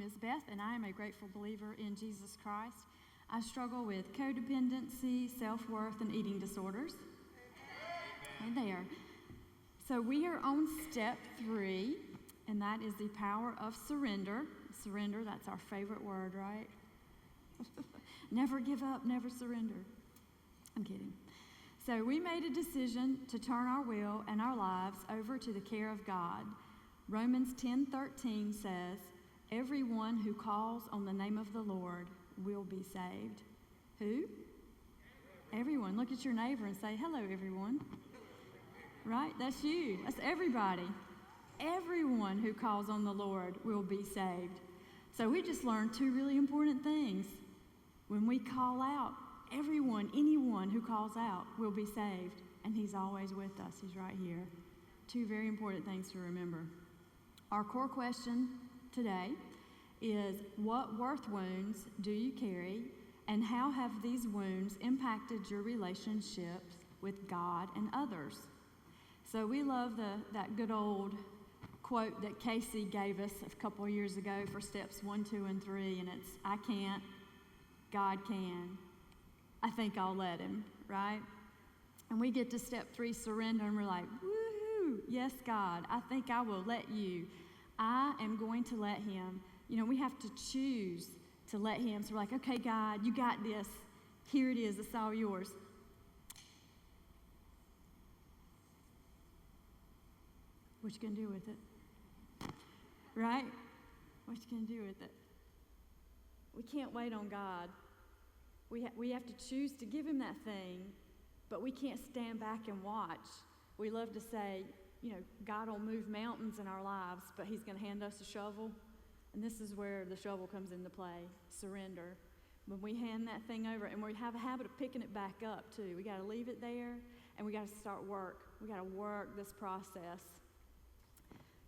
is Beth, and I am a grateful believer in Jesus Christ. I struggle with codependency, self-worth, and eating disorders. Hey there. So we are on step 3, and that is the power of surrender. Surrender, that's our favorite word, right? Never give up, never surrender. I'm kidding. So we made a decision to turn our will and our lives over to the care of God. Romans 10:13 says, everyone who calls on the name of the Lord will be saved. Who? Everyone. Look at your neighbor and say, hello, everyone. Right? That's you. That's everybody. Everyone who calls on the Lord will be saved. So we just learned 2 really important things. When we call out, everyone, anyone who calls out will be saved. And he's always with us. He's right here. 2 very important things to remember. Our core question today is, what worth wounds do you carry, and how have these wounds impacted your relationships with God and others? So we love that good old quote that Casey gave us a couple of years ago for steps 1, 2, and 3, and it's, I can't, God can. I think I'll let him, right? And we get to step 3, surrender, and we're like, woohoo, yes, God, I think I will let you. I am going to let him. You know, we have to choose to let him. So we're like, okay, God, you got this. Here it is. It's all yours. What you going to do with it? Right? What you going to do with it? We can't wait on God. We have to choose to give him that thing, but we can't stand back and watch. We love to say, you know, God will move mountains in our lives, but he's going to hand us a shovel. And this is where the shovel comes into play, surrender. When we hand that thing over, and we have a habit of picking it back up too. We got to leave it there, and we got to start work. We got to work this process.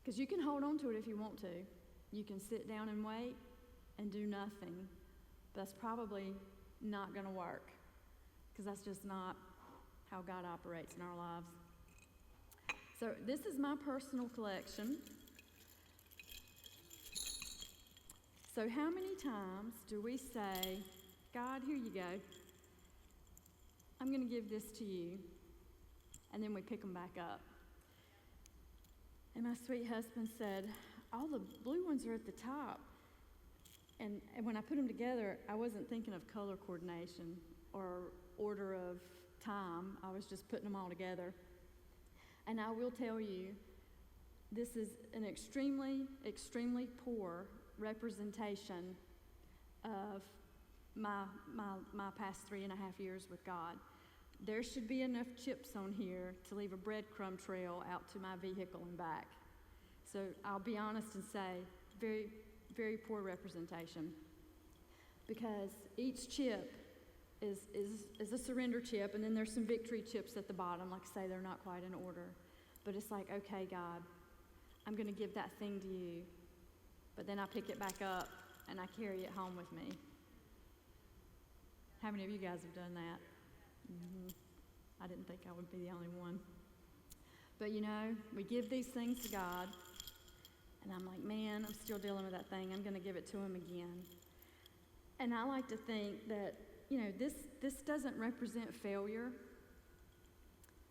Because you can hold on to it if you want to. You can sit down and wait and do nothing. But that's probably not going to work, because that's just not how God operates in our lives. So this is my personal collection. So how many times do we say, God, here you go. I'm going to give this to you. And then we pick them back up. And my sweet husband said, all the blue ones are at the top. And when I put them together, I wasn't thinking of color coordination or order of time. I was just putting them all together. And I will tell you, this is an extremely, extremely poor representation of my past 3.5 years with God. There should be enough chips on here to leave a breadcrumb trail out to my vehicle and back. So I'll be honest and say, very, very poor representation. Because each chip is a surrender chip, and then there's some victory chips at the bottom. Like I say, they're not quite in order. But it's like, okay, God, I'm going to give that thing to you. But then I pick it back up, and I carry it home with me. How many of you guys have done that? Mm-hmm. I didn't think I would be the only one. But you know, we give these things to God, and I'm like, man, I'm still dealing with that thing. I'm going to give it to him again. And I like to think that, you know, this doesn't represent failure.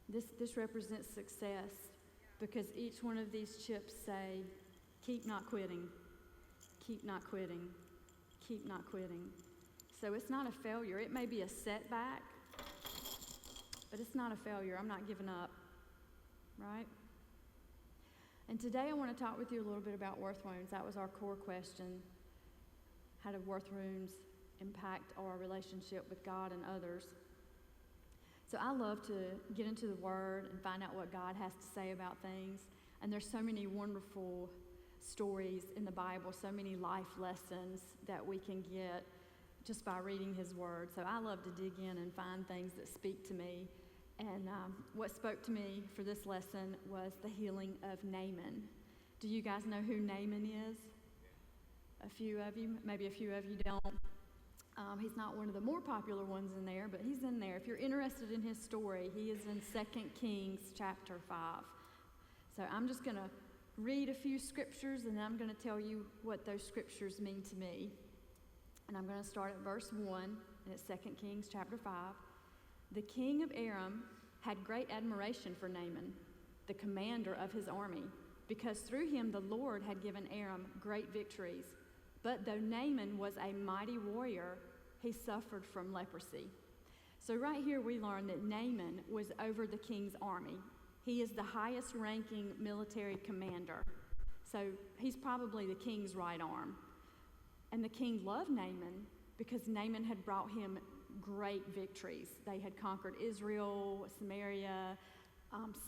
This represents success, because each one of these chips say, keep not quitting, keep not quitting, keep not quitting. So it's not a failure. It may be a setback, but it's not a failure. I'm not giving up, right? And today I want to talk with you a little bit about worth wounds. That was our core question. How do worth wounds impact our relationship with God and others? So I love to get into the Word and find out what God has to say about things. And there's so many wonderful stories in the Bible, so many life lessons that we can get just by reading his Word. So I love to dig in and find things that speak to me. And what spoke to me for this lesson was the healing of Naaman. Do you guys know who Naaman is? A few of you, maybe a few of you don't. He's not one of the more popular ones in there, but he's in there. If you're interested in his story, he is in 2 Kings chapter 5. So I'm just going to read a few scriptures, and I'm going to tell you what those scriptures mean to me. And I'm going to start at verse 1, and it's 2 Kings chapter 5. The king of Aram had great admiration for Naaman, the commander of his army, because through him the Lord had given Aram great victories. But though Naaman was a mighty warrior, he suffered from leprosy. So right here we learn that Naaman was over the king's army. He is the highest ranking military commander. So he's probably the king's right arm. And the king loved Naaman because Naaman had brought him great victories. They had conquered Israel, Samaria,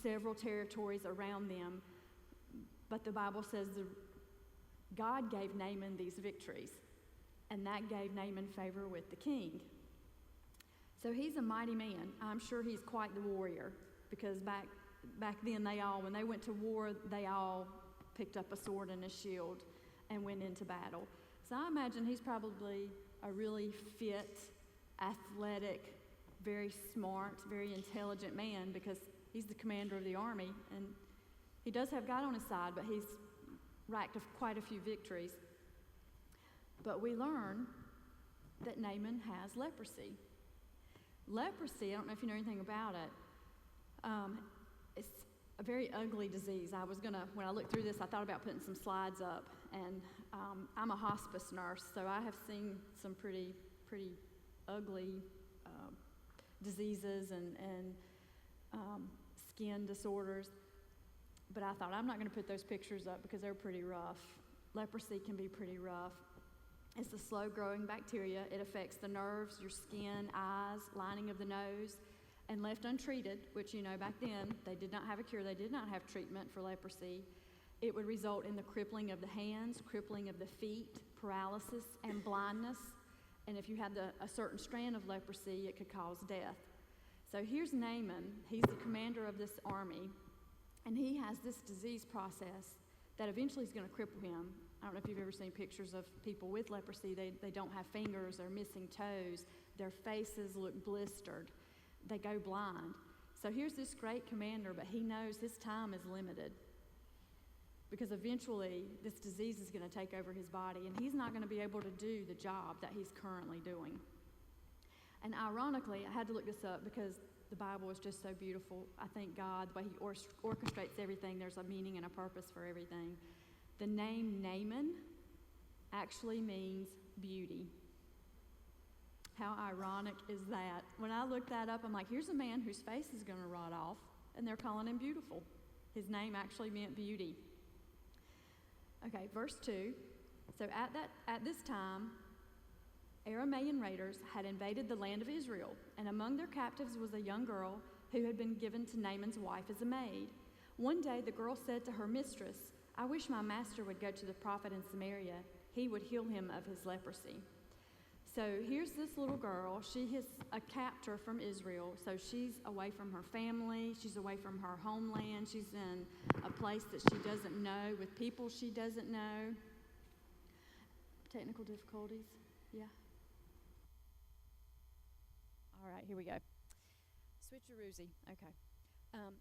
several territories around them. But the Bible says God gave Naaman these victories, and that gave Naaman favor with the king. So he's a mighty man. I'm sure he's quite the warrior, because back then when they went to war, they all picked up a sword and a shield and went into battle. So I imagine he's probably a really fit, athletic, very smart, very intelligent man, because he's the commander of the army, and he does have God on his side, but he's racked quite a few victories. But we learn that Naaman has leprosy. Leprosy, I don't know if you know anything about it, it's a very ugly disease. When I looked through this, I thought about putting some slides up, and I'm a hospice nurse, so I have seen some pretty ugly diseases and skin disorders. But I thought, I'm not going to put those pictures up because they're pretty rough. Leprosy can be pretty rough. It's a slow-growing bacteria. It affects the nerves, your skin, eyes, lining of the nose. And left untreated, which, back then, they did not have a cure. They did not have treatment for leprosy. It would result in the crippling of the hands, crippling of the feet, paralysis, and blindness. And if you had a certain strand of leprosy, it could cause death. So here's Naaman. He's the commander of this army. And he has this disease process that eventually is going to cripple him. I don't know if you've ever seen pictures of people with leprosy. They don't have fingers. They're missing toes. Their faces look blistered. They go blind. So here's this great commander, but he knows his time is limited, because eventually this disease is going to take over his body, and he's not going to be able to do the job that he's currently doing. And ironically, I had to look this up because the Bible is just so beautiful. I thank God, the way he orchestrates everything, there's a meaning and a purpose for everything. The name Naaman actually means beauty. How ironic is that? When I looked that up, I'm like, here's a man whose face is going to rot off, and they're calling him beautiful. His name actually meant beauty. Okay, verse 2. So at this time, Aramean raiders had invaded the land of Israel, and among their captives was a young girl who had been given to Naaman's wife as a maid. One day the girl said to her mistress, "I wish my master would go to the prophet in Samaria. He would heal him of his leprosy." So here's this little girl. She is a captor from Israel, so she's away from her family. She's away from her homeland. She's in a place that she doesn't know, with people she doesn't know. Technical difficulties? Yeah. All right, here we go. Switcheroozy. Okay.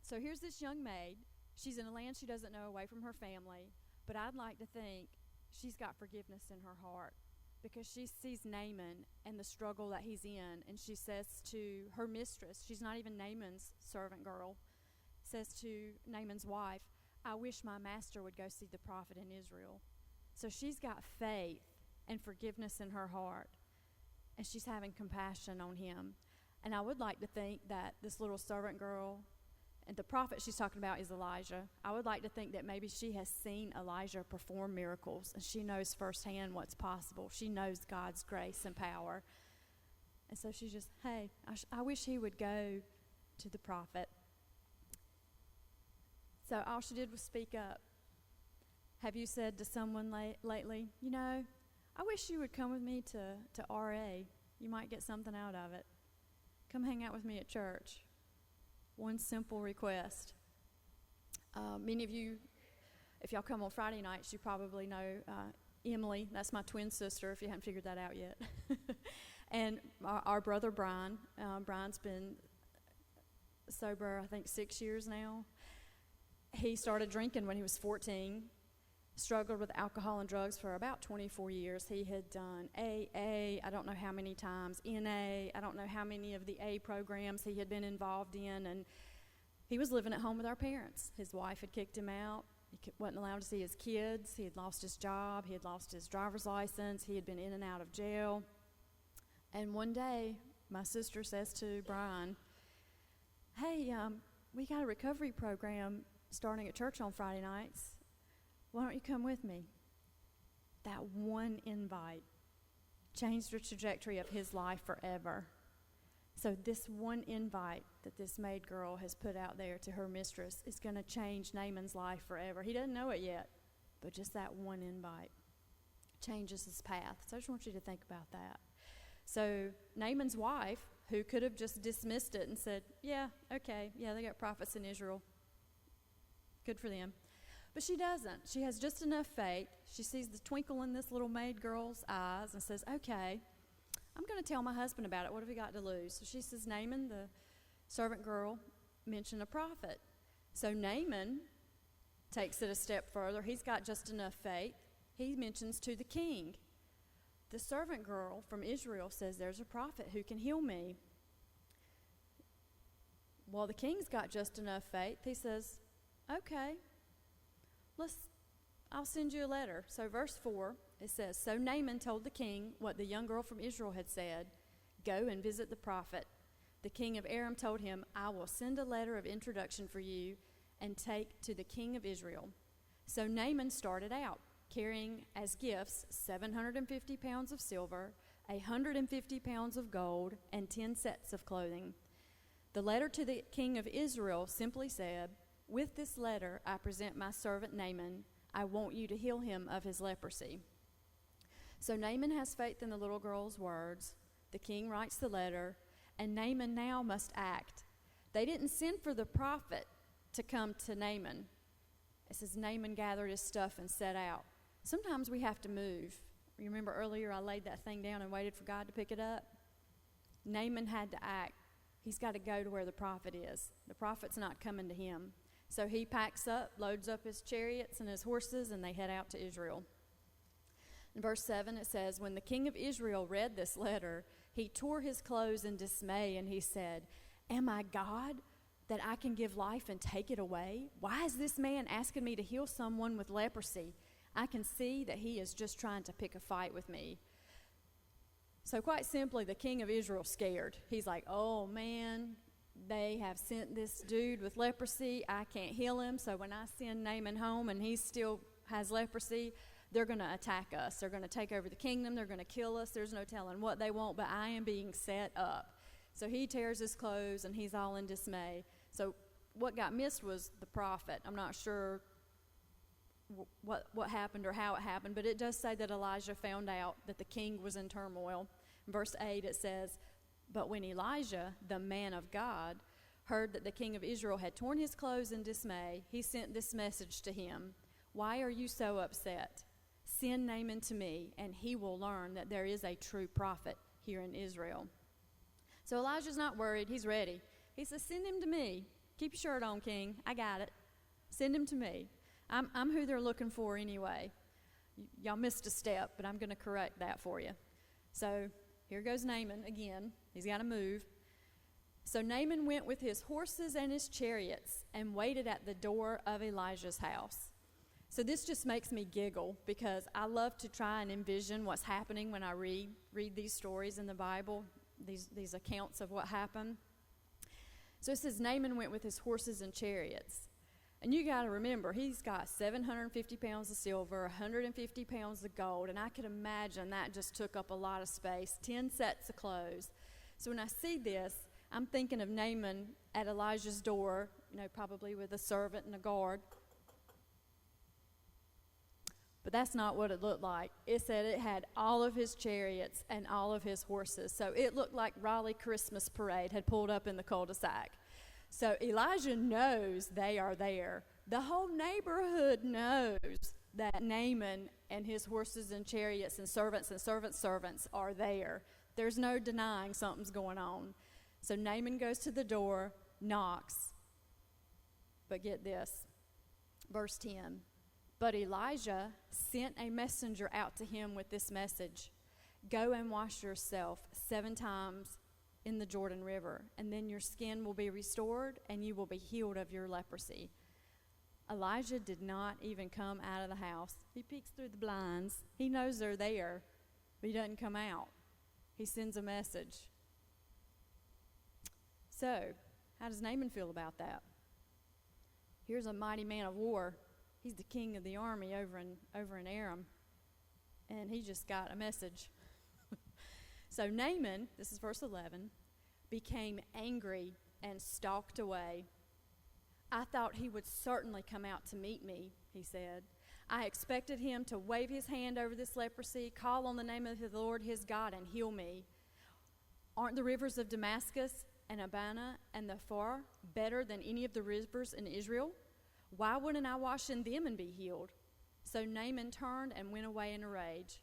So here's this young maid. She's in a land she doesn't know, away from her family. But I'd like to think she's got forgiveness in her heart, because she sees Naaman and the struggle that he's in. And she says to her mistress, she's not even Naaman's servant girl, says to Naaman's wife, "I wish my master would go see the prophet in Israel." So she's got faith and forgiveness in her heart, and she's having compassion on him. And I would like to think that this little servant girl, and the prophet she's talking about is Elijah, I would like to think that maybe she has seen Elijah perform miracles, and she knows firsthand what's possible. She knows God's grace and power. And so she's just, hey, I wish he would go to the prophet. So all she did was speak up. Have you said to someone lately, I wish you would come with me to RA. You might get something out of it. Come hang out with me at church. One simple request. Many of you, if y'all come on Friday nights, you probably know Emily. That's my twin sister, if you haven't figured that out yet. And our brother Brian. Brian's been sober, I think, 6 years now. He started drinking when he was 14, struggled with alcohol and drugs for about 24 years. He had done AA, I don't know how many times, NA, I don't know how many of the A programs he had been involved in, and he was living at home with our parents. His wife had kicked him out. He wasn't allowed to see his kids. He had lost his job. He had lost his driver's license. He had been in and out of jail. And one day, my sister says to Brian, hey, we got a recovery program starting at church on Friday nights. Why don't you come with me? That one invite changed the trajectory of his life forever. So this one invite that this maid girl has put out there to her mistress is going to change Naaman's life forever. He doesn't know it yet, but just that one invite changes his path. So I just want you to think about that. So Naaman's wife, who could have just dismissed it and said, yeah, okay, yeah, they got prophets in Israel. Good for them. But she doesn't. She has just enough faith. She sees the twinkle in this little maid girl's eyes and says, okay, I'm going to tell my husband about it. What have we got to lose? So she says, Naaman, the servant girl, mentioned a prophet. So Naaman takes it a step further. He's got just enough faith. He mentions to the king. The servant girl from Israel says, there's a prophet who can heal me. Well, the king's got just enough faith. He says, okay, I'll send you a letter. So verse 4, it says, so Naaman told the king what the young girl from Israel had said. Go and visit the prophet. The king of Aram told him, I will send a letter of introduction for you and take to the king of Israel. So Naaman started out, carrying as gifts 750 pounds of silver, 150 pounds of gold, and 10 sets of clothing. The letter to the king of Israel simply said, with this letter I present my servant Naaman. I want you to heal him of his leprosy. So Naaman has faith in the little girl's words. The king writes the letter, and Naaman now must act. They didn't send for the prophet to come to Naaman. It says Naaman gathered his stuff and set out. Sometimes we have to move. You remember earlier I laid that thing down and waited for God to pick it up? Naaman had to act. He's got to go to where the prophet is. The prophet's not coming to him. So he packs up, loads up his chariots and his horses, and they head out to Israel. In verse 7 it says, when the king of Israel read this letter, he tore his clothes in dismay, and he said, am I God that I can give life and take it away? Why is this man asking me to heal someone with leprosy? I can see that he is just trying to pick a fight with me. So quite simply, the king of Israel's scared. He's like, oh man, they have sent this dude with leprosy. I can't heal him. So when I send Naaman home and he still has leprosy, they're going to attack us. They're going to take over the kingdom. They're going to kill us. There's no telling what they want, but I am being set up. So he tears his clothes and he's all in dismay. So what got missed was the prophet. I'm not sure what happened or how it happened, but it does say that Elijah found out that the king was in turmoil. In verse 8 it says, but when Elijah, the man of God, heard that the king of Israel had torn his clothes in dismay, he sent this message to him. Why are you so upset? Send Naaman to me, and he will learn that there is a true prophet here in Israel. So Elijah's not worried. He's ready. He says, send him to me. Keep your shirt on, king. I got it. Send him to me. I'm who they're looking for anyway. Y'all missed a step, but I'm going to correct that for you. So here goes Naaman again. He's got to move. So Naaman went with his horses and his chariots and waited at the door of Elijah's house. So this just makes me giggle because I love to try and envision what's happening when I read these stories in the Bible, these accounts of what happened. So it says Naaman went with his horses and chariots. And you got to remember, he's got 750 pounds of silver, 150 pounds of gold, and I could imagine that just took up a lot of space, 10 sets of clothes. So when I see this, I'm thinking of Naaman at Elijah's door, probably with a servant and a guard. But that's not what it looked like. It said it had all of his chariots and all of his horses. So it looked like Raleigh Christmas Parade had pulled up in the cul-de-sac. So Elijah knows they are there. The whole neighborhood knows that Naaman and his horses and chariots and servants are there. There's no denying something's going on. So Naaman goes to the door, knocks. But get this, Verse 10, but Elijah sent a messenger out to him with this message: go and wash yourself 7 times in the Jordan River, and then your skin will be restored, and you will be healed of your leprosy. Elijah did not even come out of the house. He peeks through the blinds. He knows they're there, but he doesn't come out. He sends a message. So, how does Naaman feel about that? Here's a mighty man of war. He's the king of the army over in Aram, and he just got a message. So Naaman, this is verse 11, became angry and stalked away. I thought he would certainly come out to meet me, he said. I expected him to wave his hand over this leprosy, call on the name of the Lord his God, and heal me. Aren't the rivers of Damascus and Abana and the Phar better than any of the rivers in Israel? Why wouldn't I wash in them and be healed? So Naaman turned and went away in a rage.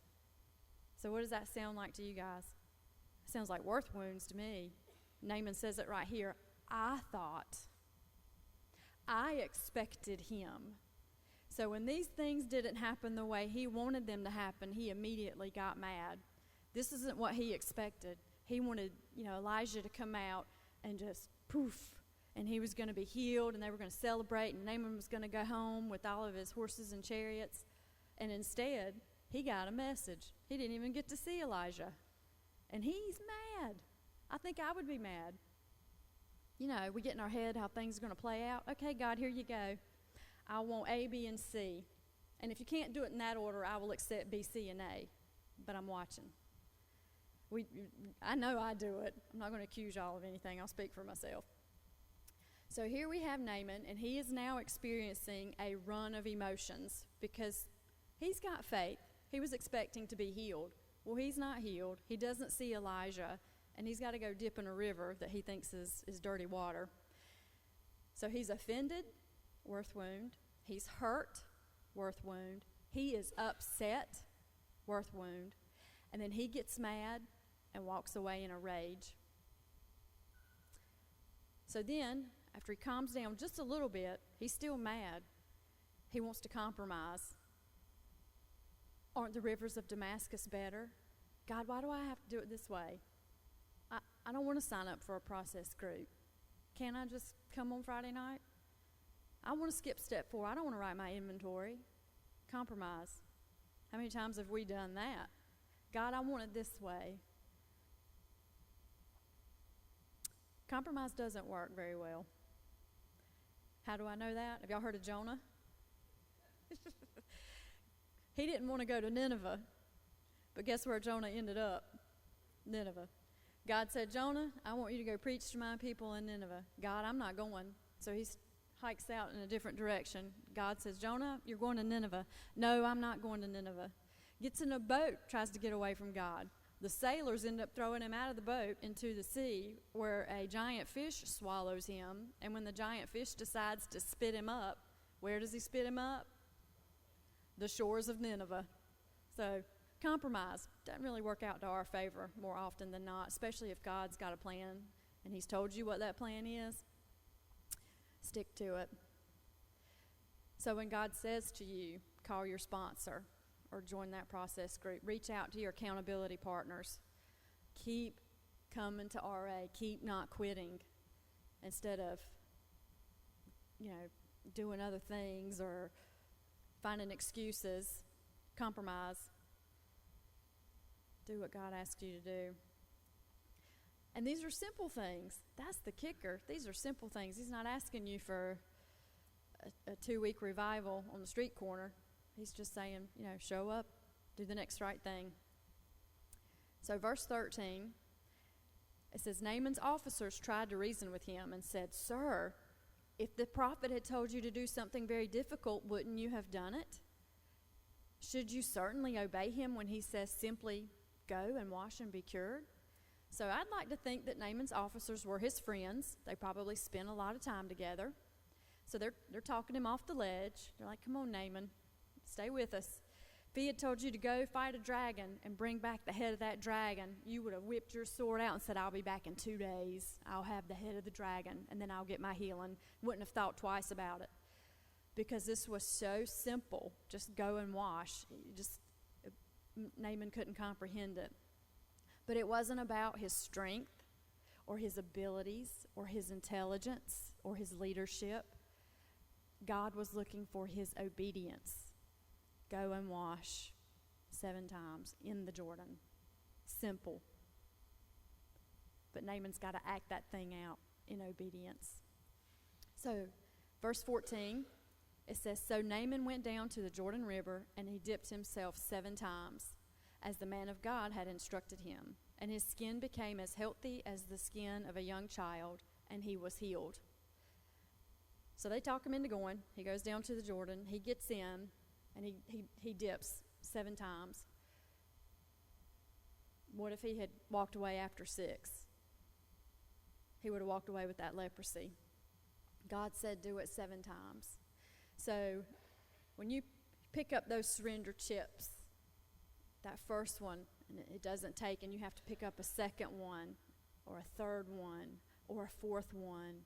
So what does that sound like to you guys? It sounds like worth wounds to me. Naaman says it right here. I expected him. So when these things didn't happen the way he wanted them to happen, he immediately got mad. This isn't what he expected. He wanted, Elijah to come out and just poof, and he was going to be healed, and they were going to celebrate, and Naaman was going to go home with all of his horses and chariots. And instead, he got a message. He didn't even get to see Elijah. And he's mad. I think I would be mad. We get in our head how things are going to play out. Okay, God, here you go. I want A, B, and C. And if you can't do it in that order, I will accept B, C, and A. But I'm watching. I know I do it. I'm not going to accuse y'all of anything. I'll speak for myself. So here we have Naaman, and he is now experiencing a run of emotions because he's got faith. He was expecting to be healed. Well, he's not healed. He doesn't see Elijah, and he's got to go dip in a river that he thinks is dirty water. So he's offended, worth wound. He's hurt, worth wound. He is upset, worth wound. And then he gets mad and walks away in a rage. So then, after he calms down just a little bit, he's still mad. He wants to compromise. Aren't the rivers of Damascus better? God, why do I have to do it this way? I don't want to sign up for a process group. Can't I just come on Friday night? I want to skip step 4. I don't want to write my inventory. Compromise. How many times have we done that? God, I want it this way. Compromise doesn't work very well. How do I know that? Have y'all heard of Jonah? He didn't want to go to Nineveh, but guess where Jonah ended up? Nineveh. God said, Jonah, I want you to go preach to my people in Nineveh. God, I'm not going. So he hikes out in a different direction. God says, Jonah, you're going to Nineveh. No, I'm not going to Nineveh. Gets in a boat, tries to get away from God. The sailors end up throwing him out of the boat into the sea, where a giant fish swallows him. And when the giant fish decides to spit him up, where does he spit him up? The shores of Nineveh. So compromise doesn't really work out to our favor more often than not, especially if God's got a plan and he's told you what that plan is. Stick to it. So when God says to you, call your sponsor or join that process group, reach out to your accountability partners. Keep coming to RA. Keep not quitting instead of, doing other things or finding excuses. Compromise. Do what God asks you to do. And these are simple things. That's the kicker. These are simple things. He's not asking you for a 2-week revival on the street corner. He's just saying, show up, do the next right thing. So verse 13, it says, Naaman's officers tried to reason with him and said, Sir, if the prophet had told you to do something very difficult, wouldn't you have done it? Should you certainly obey him when he says simply, go and wash and be cured? So I'd like to think that Naaman's officers were his friends. They probably spent a lot of time together. So they're talking him off the ledge. They're like, come on, Naaman, stay with us. If he had told you to go fight a dragon and bring back the head of that dragon, you would have whipped your sword out and said, I'll be back in 2 days. I'll have the head of the dragon, and then I'll get my healing. Wouldn't have thought twice about it. because this was so simple. Just go and wash. Naaman couldn't comprehend it. But it wasn't about his strength or his abilities or his intelligence or his leadership. God was looking for his obedience. Go and wash 7 times in the Jordan. Simple. But Naaman's got to act that thing out in obedience. So, verse 14, it says, So Naaman went down to the Jordan River, and he dipped himself 7 times, as the man of God had instructed him. And his skin became as healthy as the skin of a young child, and he was healed. So they talk him into going. He goes down to the Jordan. He gets in, and he dips 7 times. What if he had walked away after 6? He would have walked away with that leprosy. God said do it 7 times. So when you pick up those surrender chips, that first one, and it doesn't take, and you have to pick up a second one, or a third one, or a fourth one.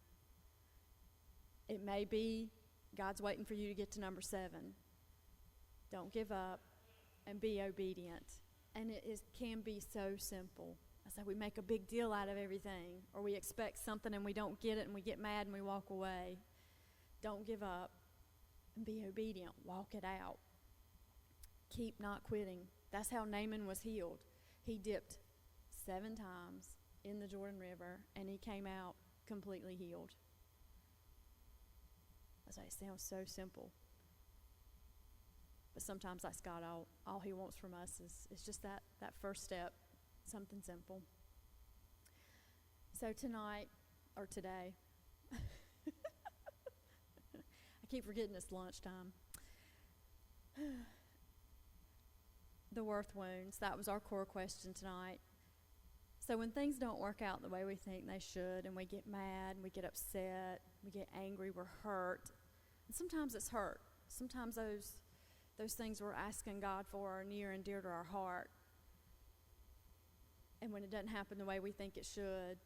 It may be God's waiting for you to get to number 7. Don't give up and be obedient. And it can be so simple. I said we make a big deal out of everything, or we expect something and we don't get it and we get mad and we walk away. Don't give up and be obedient. Walk it out. Keep not quitting. That's how Naaman was healed. He dipped 7 times in the Jordan River and he came out completely healed. As I say, it sounds so simple. But sometimes that's God. All he wants from us is just that first step, something simple. So tonight, or today, I keep forgetting it's lunchtime. The worth wounds, that was our core question tonight. So when things don't work out the way we think they should, and we get mad, and we get upset, we get angry, we're hurt. And sometimes it's hurt. Sometimes those things we're asking God for are near and dear to our heart. And when it doesn't happen the way we think it should,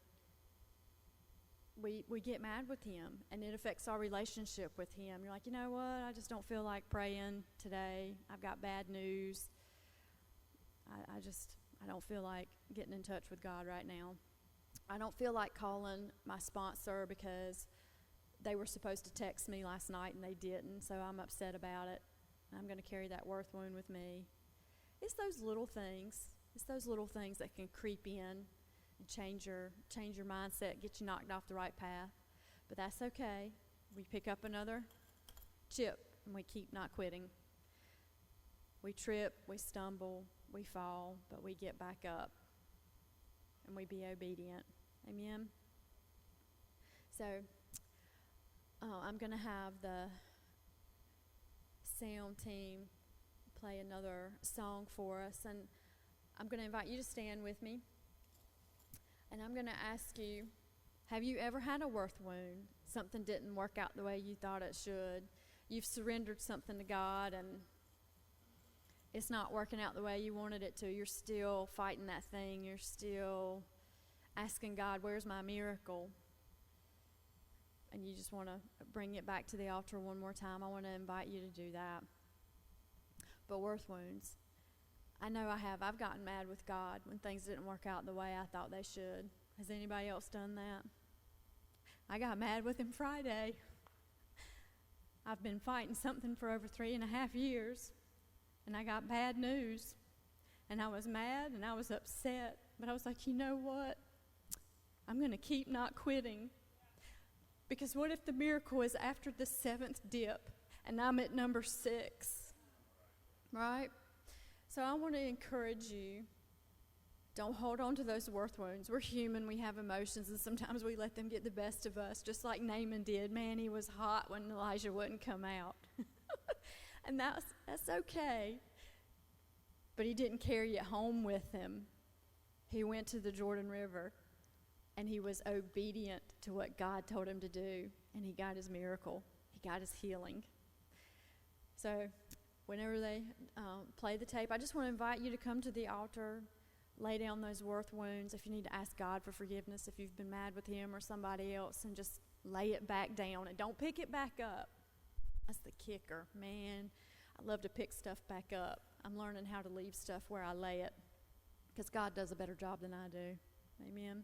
we get mad with him, and it affects our relationship with him. You're like, you know what? I just don't feel like praying today. I've got bad news. I don't feel like getting in touch with God right now. I don't feel like calling my sponsor because they were supposed to text me last night and they didn't, so I'm upset about it. I'm going to carry that worth wound with me. It's those little things. It's those little things that can creep in and change your mindset, get you knocked off the right path. But that's okay. We pick up another chip and we keep not quitting. We trip, we stumble, we fall, but we get back up and we be obedient. Amen? So I'm going to have the sound team play another song for us, and I'm going to invite you to stand with me, and I'm going to ask you, have you ever had a worth wound? Something didn't work out the way you thought it should. You've surrendered something to God and it's not working out the way you wanted it to. You're still fighting that thing. You're still asking God, where's my miracle? And you just want to bring it back to the altar one more time. I want to invite you to do that. But worth wounds, I know I have. I've gotten mad with God when things didn't work out the way I thought they should. Has anybody else done that? I got mad with him Friday. I've been fighting something for over 3.5 years, and I got bad news. And I was mad and I was upset, but I was like, you know what? I'm going to keep not quitting. Because what if the miracle is after the 7th dip and I'm at number 6? Right? So I want to encourage you, don't hold on to those worth wounds. We're human, we have emotions, and sometimes we let them get the best of us, just like Naaman did. Man, he was hot when Elijah wouldn't come out. And that's okay. But he didn't carry it home with him. He went to the Jordan River, and he was obedient to what God told him to do, and he got his miracle. He got his healing. So whenever they play the tape, I just want to invite you to come to the altar, lay down those worth wounds. If you need to ask God for forgiveness, if you've been mad with him or somebody else, and just lay it back down and don't pick it back up. That's the kicker, man. I love to pick stuff back up. I'm learning how to leave stuff where I lay it because God does a better job than I do. Amen.